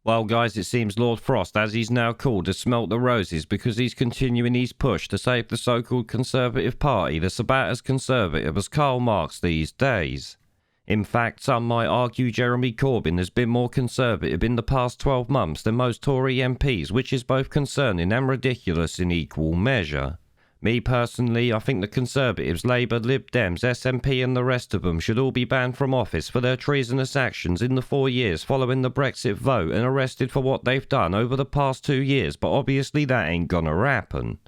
Well, guys, it seems Lord Frost, as he's now called, has smelt the roses because he's continuing his push to save the so-called Conservative Party that's about as conservative as Karl Marx these days. In fact, some might argue Jeremy Corbyn has been more conservative in the past 12 months than most Tory MPs, which is both concerning and ridiculous in equal measure. Me personally, I think the Conservatives, Labour, Lib Dems, SNP and the rest of them should all be banned from office for their treasonous actions in the 4 years following the Brexit vote and arrested for what they've done over the past 2 years, but obviously that ain't gonna happen.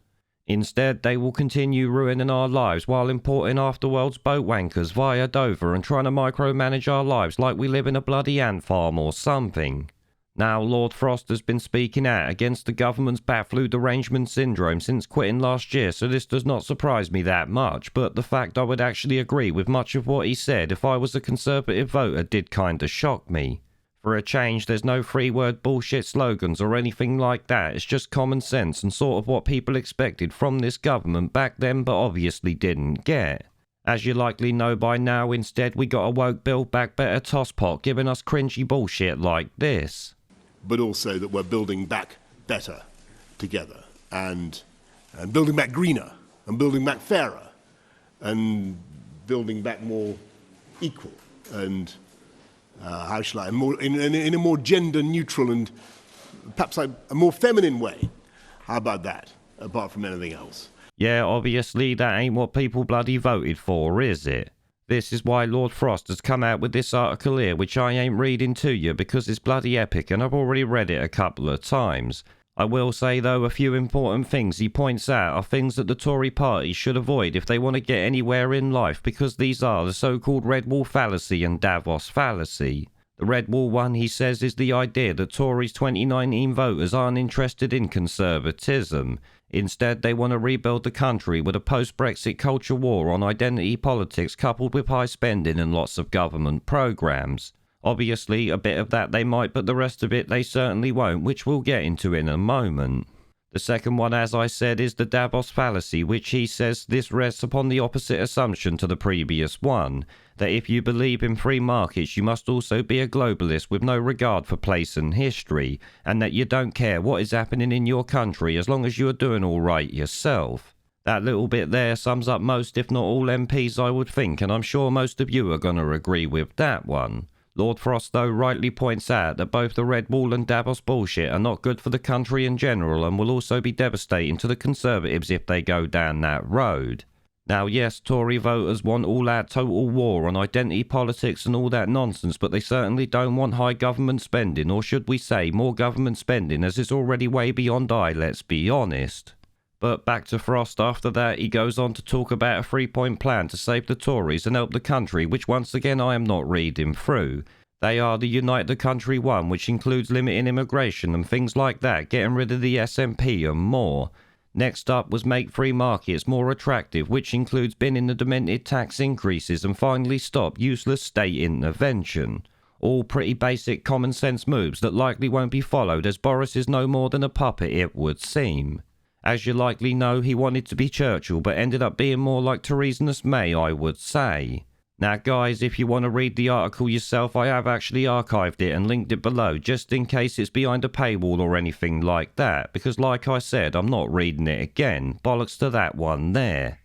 Instead, they will continue ruining our lives while importing afterworld's boat wankers via Dover and trying to micromanage our lives like we live in a bloody ant farm or something. Now, Lord Frost has been speaking out against the government's bat flu derangement syndrome since quitting last year, so this does not surprise me that much, but the fact I would actually agree with much of what he said if I was a Conservative voter did kinda shock me. For a change, there's no free-word bullshit slogans or anything like that, it's just common sense and sort of what people expected from this government back then but obviously didn't get. As you likely know by now, instead we got a woke Build Back Better tosspot giving us cringy bullshit like this. But also that we're building back better together and building back greener and building back fairer and building back more equal and how shall I, more, in a more gender neutral and perhaps like a more feminine way. How about that, apart from anything else? Yeah, obviously that ain't what people bloody voted for, is it? This is why Lord Frost has come out with this article here, which I ain't reading to you because it's bloody epic and I've already read it a couple of times. I will say though, a few important things he points out are things that the Tory party should avoid if they want to get anywhere in life, because these are the so-called Red Wall fallacy and Davos fallacy. The Red Wall one, he says, is the idea that Tories 2019 voters aren't interested in conservatism. Instead, they want to rebuild the country with a post-Brexit culture war on identity politics coupled with high spending and lots of government programmes. Obviously, a bit of that they might, but the rest of it they certainly won't, which we'll get into in a moment. The second one, as I said, is the Davos fallacy, which he says this rests upon the opposite assumption to the previous one, that if you believe in free markets you must also be a globalist with no regard for place and history, and that you don't care what is happening in your country as long as you are doing alright yourself. That little bit there sums up most, if not all, MPs I would think, and I'm sure most of you are going to agree with that one. Lord Frost, though, rightly points out that both the Red Wall and Davos bullshit are not good for the country in general and will also be devastating to the Conservatives if they go down that road. Now, yes, Tory voters want all-out total war on identity politics and all that nonsense, but they certainly don't want high government spending, or should we say more government spending, as it's already way beyond let's be honest. But back to Frost. After that, he goes on to talk about a three-point plan to save the Tories and help the country, which once again I am not reading through. They are the Unite the Country one, which includes limiting immigration and things like that, getting rid of the SNP and more. Next up was make free markets more attractive, which includes binning the demented tax increases and finally stop useless state intervention. All pretty basic common sense moves that likely won't be followed, as Boris is no more than a puppet, it would seem. As you likely know, he wanted to be Churchill, but ended up being more like Theresa May, I would say. Now guys, if you want to read the article yourself, I have actually archived it and linked it below, just in case it's behind a paywall or anything like that, because like I said, I'm not reading it again. Bollocks to that one there.